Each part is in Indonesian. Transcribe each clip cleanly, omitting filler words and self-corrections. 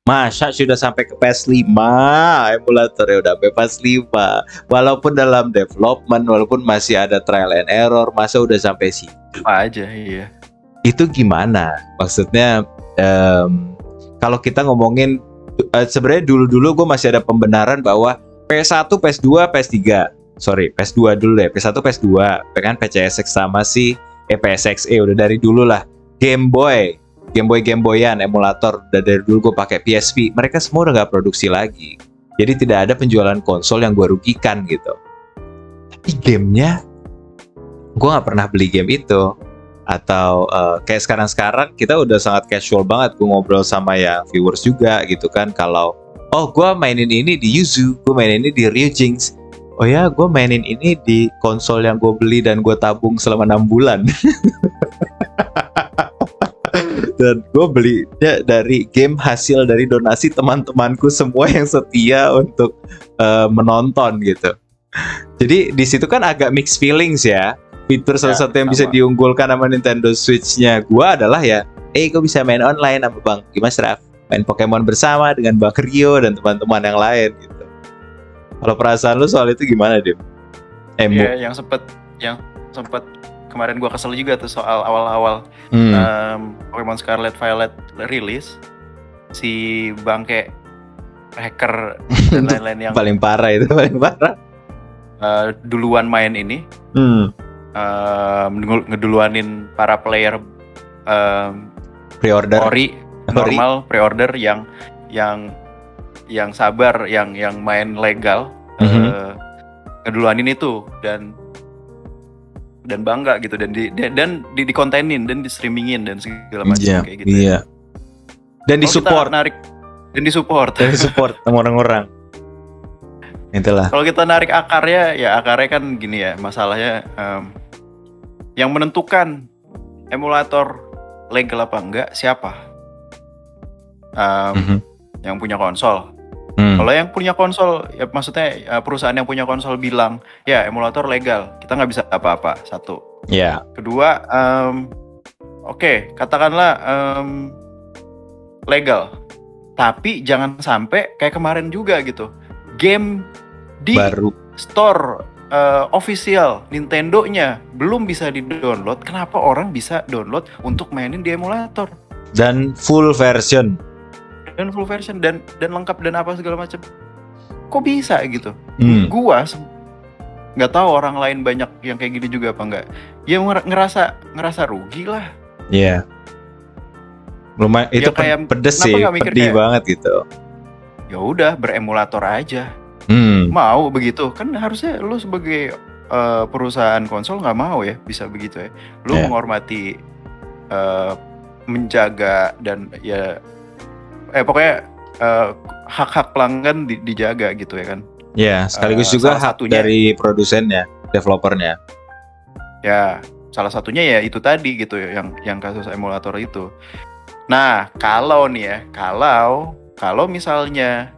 Masa sudah sampai ke PS5 emulatornya udah sampai PS5. Walaupun dalam development, walaupun masih ada trial and error, masa udah sampai situ. Apa aja, iya. Itu gimana? Maksudnya kalau kita ngomongin sebenarnya dulu gue masih ada pembenaran bahwa PS1, PS2, PS3. Sorry, PS2 dulu deh. PS1, PS2, kan PCSX sama si PSXE udah dari dulu lah. Game Boyan emulator udah dari dulu gue pakai. PSP mereka semua udah nggak produksi lagi, jadi tidak ada penjualan konsol yang gue rugikan gitu. Tapi gamenya gue nggak pernah beli game itu. Atau kayak sekarang kita udah sangat casual banget, gue ngobrol sama ya viewers juga gitu kan, kalau gue mainin ini di Yuzu, gue mainin ini di Ryujinx, oh ya gue mainin ini di konsol yang gue beli dan gue tabung selama 6 bulan. Dan gue belinya dari game hasil dari donasi teman-temanku semua yang setia untuk menonton gitu. Jadi di situ kan agak mixed feelings ya. Fitur salah satu yang bisa diunggulkan sama Nintendo Switch-nya gue adalah ya, gue bisa main online sama Bang Dimas Raf, main Pokemon bersama dengan Bang Rio dan teman-teman yang lain gitu. Kalau perasaan lu soal itu gimana, Dim? Iya, yang sempet kemarin gue kesel juga tuh soal awal-awal Pokemon Scarlet Violet rilis, si bangke hacker dan lain-lain yang paling parah duluan main ini, ngeduluanin para player pre-order normal pre-order yang sabar, yang main legal, ngeduluanin itu dan bangga gitu, dan dikontenin dan di streamingin dan segala macam kayak gitu. Iya. Dan disupport sama orang-orang. Itulah. Kalau kita narik akarnya kan gini ya, masalahnya yang menentukan emulator legal apa enggak siapa? Yang punya konsol. Kalau yang punya konsol, ya maksudnya perusahaan yang punya konsol bilang, ya emulator legal, kita nggak bisa apa-apa, satu. Iya. Kedua, katakanlah legal, tapi jangan sampai kayak kemarin juga gitu, game di baru store official Nintendo-nya belum bisa di-download, kenapa orang bisa download untuk mainin di emulator? Dan full version dan lengkap dan apa segala macam. Kok bisa gitu? Gua nggak tahu orang lain banyak yang kayak gini juga apa enggak. Ya ngerasa rugi lah. Iya. Lumayan itu kayak pedes sih, pedih banget gitu. Ya udah beremulator aja. Mau begitu kan, harusnya lu sebagai perusahaan konsol nggak mau ya bisa begitu ya. Lu menghormati, menjaga dan ya pokoknya hak-hak pelanggan dijaga gitu ya kan. Ya, sekaligus juga hak dari produsennya, developernya. Ya, salah satunya ya itu tadi gitu ya, yang kasus emulator itu. Nah, kalau misalnya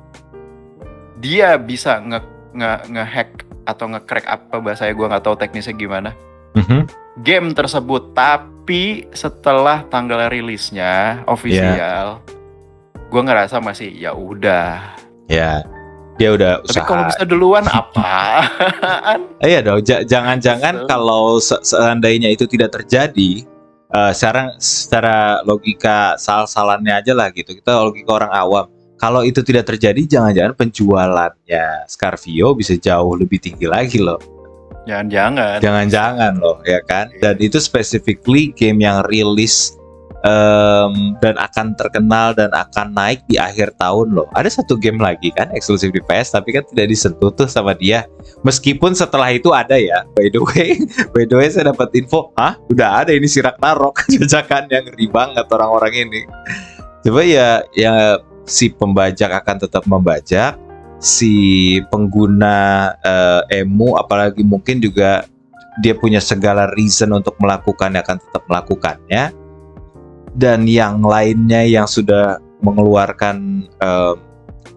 dia bisa nge-hack atau nge-crack, apa bahasanya gue nggak tahu teknisnya gimana, game tersebut, tapi setelah tanggal rilisnya official, gue ngerasa masih ya udah. Ya, dia udah usaha. Tapi kalau bisa duluan apaan? Iya dong, jangan-jangan kalau seandainya itu tidak terjadi, secara logika salah-salannya aja lah gitu. Kita logika orang awam. Kalau itu tidak terjadi, jangan-jangan penjualannya Scarvio bisa jauh lebih tinggi lagi loh. Jangan-jangan loh, ya kan? Dan itu specifically game yang rilis dan akan terkenal dan akan naik di akhir tahun loh. Ada satu game lagi kan eksklusif di PS, tapi kan tidak disentuh tuh sama dia. Meskipun setelah itu ada ya. By the way saya dapat info, udah ada ini si Ragnarok. Jajakan yang ngeri banget orang-orang ini. Coba ya si pembajak akan tetap membajak, si pengguna emu apalagi mungkin juga dia punya segala reason untuk melakukannya akan tetap melakukannya. Dan yang lainnya yang sudah mengeluarkan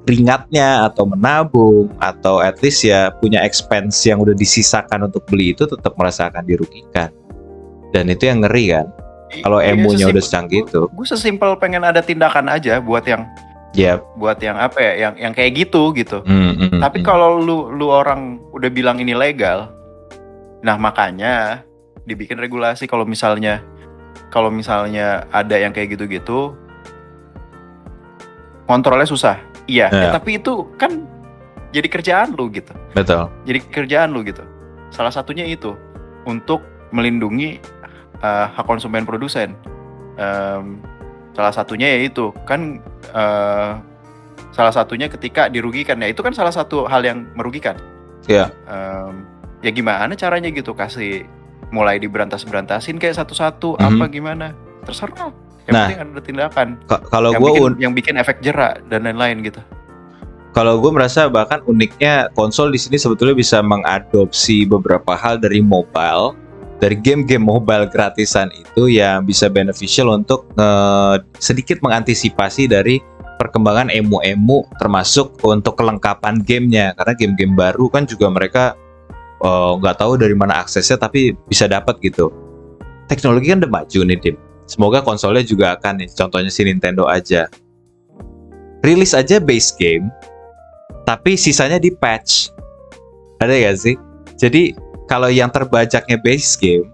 ringatnya atau menabung atau at least ya punya expense yang udah disisakan untuk beli itu tetap merasakan dirugikan. Dan itu yang ngeri kan, kalau emunya udah secanggih itu. Gue sesimpel pengen ada tindakan aja buat yang Yep. buat yang apa ya, yang kayak gitu. Tapi Hmm. kalau lu orang udah bilang ini legal, nah makanya dibikin regulasi kalau misalnya ada yang kayak gitu-gitu, kontrolnya susah. Iya, Ya, tapi itu kan jadi kerjaan lu gitu. betul. Salah satunya itu untuk melindungi hak konsumen produsen. Salah satunya yaitu kan salah satunya ketika dirugikan, ya itu kan salah satu hal yang merugikan. Ya. Ya gimana caranya gitu, kasih mulai diberantasin kayak satu-satu apa gimana, terserah. Yang Nah, penting ada tindakan kalau yang bikin efek jerak dan lain-lain gitu. Kalau gue merasa bahkan uniknya konsol di sini sebetulnya bisa mengadopsi beberapa hal dari mobile, dari game-game mobile gratisan itu yang bisa beneficial untuk sedikit mengantisipasi dari perkembangan emu-emu, termasuk untuk kelengkapan gamenya. Karena game-game baru kan juga mereka nggak tahu dari mana aksesnya, tapi bisa dapat gitu. Teknologi kan udah maju nih, Dim. Semoga konsolnya juga akan nih. Contohnya si Nintendo aja. Rilis aja base game, tapi sisanya di patch. Ada gak sih? Jadi kalau yang terbajaknya base game,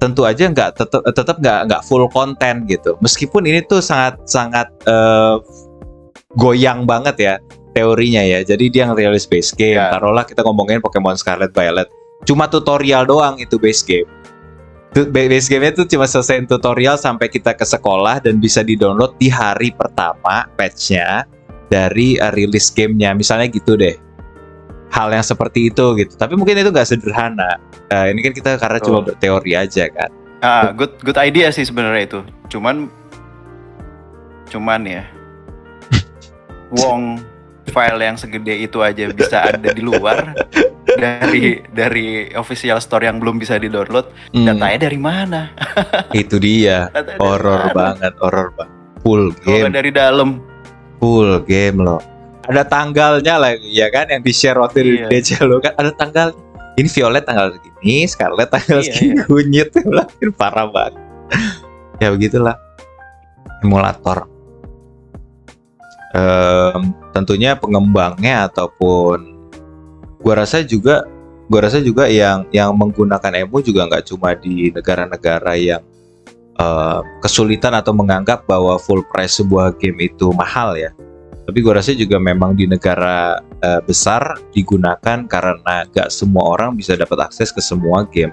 tentu aja tetap nggak full konten gitu. Meskipun ini tuh sangat goyang banget ya teorinya ya. Jadi dia ngerilis base game. Ya. Taruhlah kita ngomongin Pokemon Scarlet Violet, cuma tutorial doang itu base game. Base game-nya tuh cuma selesai tutorial sampai kita ke sekolah dan bisa di-download di hari pertama patch-nya dari rilis gamenya, misalnya gitu deh. Hal yang seperti itu gitu. Tapi mungkin itu nggak sederhana. Ini kan kita karena cuma berteori aja kan. Good idea sih sebenarnya itu. Cuman ya. Wong file yang segede itu aja bisa ada di luar dari official store yang belum bisa di-download. Datanya dari mana? Itu dia. Horor banget. Full game. Dari dalam. Full game loh. Ada tanggalnya lagi ya kan, yang di-share waktu di DC lo kan ada tanggal. Ini Violet tanggal segini, Scarlet tanggal segini, kunyit lah, parah banget. Ya begitulah emulator. Tentunya pengembangnya ataupun gua rasa juga yang menggunakan emu juga nggak cuma di negara-negara yang kesulitan atau menganggap bahwa full price sebuah game itu mahal ya. Tapi gue rasa juga memang di negara besar digunakan karena gak semua orang bisa dapat akses ke semua game.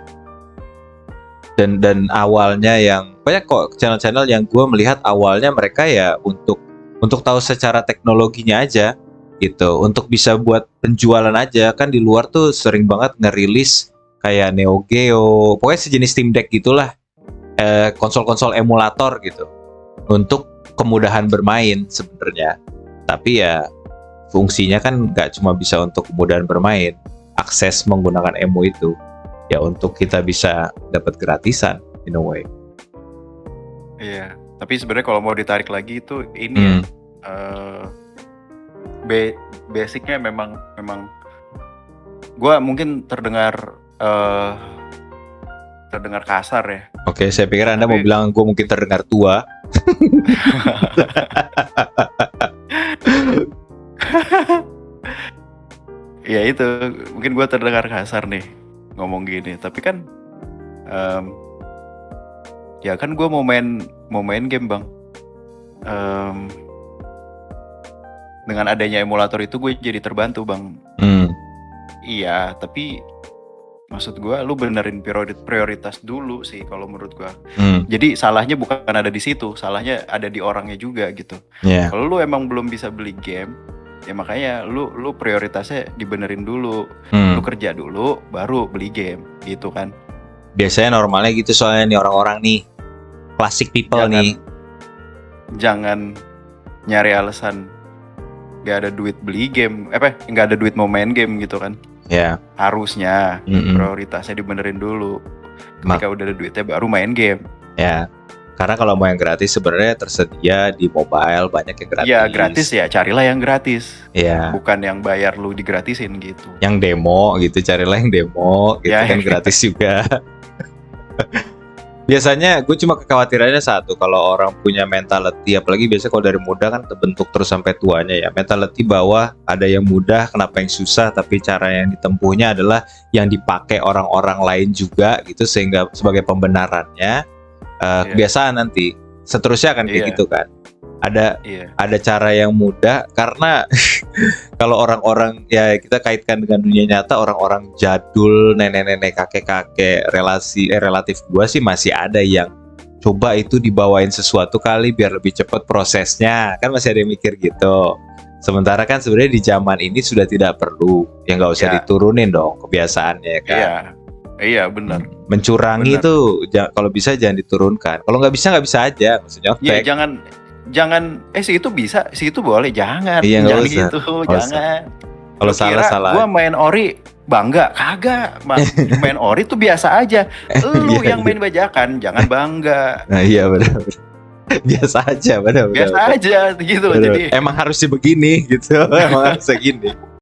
Dan awalnya yang banyak kok channel-channel yang gue melihat awalnya mereka ya untuk tahu secara teknologinya aja gitu, untuk bisa buat penjualan aja. Kan di luar tuh sering banget ngerilis kayak Neo Geo, pokoknya sejenis Steam Deck gitulah. Konsol-konsol emulator gitu untuk kemudahan bermain sebenarnya, tapi ya fungsinya kan nggak cuma bisa untuk kemudahan bermain, akses menggunakan emu itu ya untuk kita bisa dapat gratisan in a way. Iya, tapi sebenarnya kalau mau ditarik lagi itu ini basicnya memang gue mungkin terdengar kasar ya. Oke, saya pikir Anda mau bilang gue mungkin terdengar tua. Ya itu, mungkin gue terdengar kasar nih ngomong gini. Tapi kan, ya kan gue mau main game bang. Dengan adanya emulator itu gue jadi terbantu bang. Iya, tapi maksud gue, lu benerin prioritas dulu sih kalau menurut gue. Jadi salahnya bukan ada di situ, salahnya ada di orangnya juga gitu. Kalau lu emang belum bisa beli game, ya makanya lu prioritasnya dibenerin dulu. Lu kerja dulu, baru beli game, gitu kan. Biasanya normalnya gitu soalnya nih orang-orang nih, classic people nih. Jangan nyari alasan gak ada duit beli game, gak ada duit mau main game gitu kan. Ya. Harusnya prioritasnya dibenerin dulu. Ketika udah ada duitnya baru main game. Ya. Karena kalau mau yang gratis sebenarnya tersedia di mobile, banyak yang gratis. Ya gratis ya, carilah yang gratis. Ya. Bukan yang bayar lu digratisin gitu. Yang demo gitu, carilah yang demo gitu ya, kan gratis juga. Biasanya gue cuma kekhawatirannya satu, kalau orang punya mentality, apalagi biasanya kalau dari muda kan terbentuk terus sampai tuanya ya, mentality bahwa ada yang mudah, kenapa yang susah, tapi cara yang ditempuhnya adalah yang dipakai orang-orang lain juga gitu, sehingga sebagai pembenarannya kebiasaan nanti seterusnya kan kayak Iya. gitu kan. Iya. Ada cara yang mudah karena kalau orang-orang ya kita kaitkan dengan dunia nyata, orang-orang jadul, nenek-nenek, kakek-kakek, relatif gua sih masih ada yang coba itu dibawain sesuatu kali biar lebih cepat prosesnya, kan masih ada yang mikir gitu. Sementara kan sebenarnya di zaman ini sudah tidak perlu, ya nggak usah Ya. diturunin dong kebiasaannya kan. Iya. Iya, benar. Mencurangi Benar. itu kalau bisa jangan diturunkan. Kalau nggak bisa aja, maksudnya Iya, jangan si itu bisa, si itu boleh, jangan. Iya, nggak Jangan usah. gitu, Nggak usah. jangan. Kalau Lu kira salah. gua main ori bangga? Kagak. Main ori tuh biasa aja. Lu Iya, yang main bajakan jangan bangga. Nah iya benar. Biasa aja, benar. Biasa aja gitu. Benar. Jadi Emang harusnya begini gitu. Emang harusnya gini.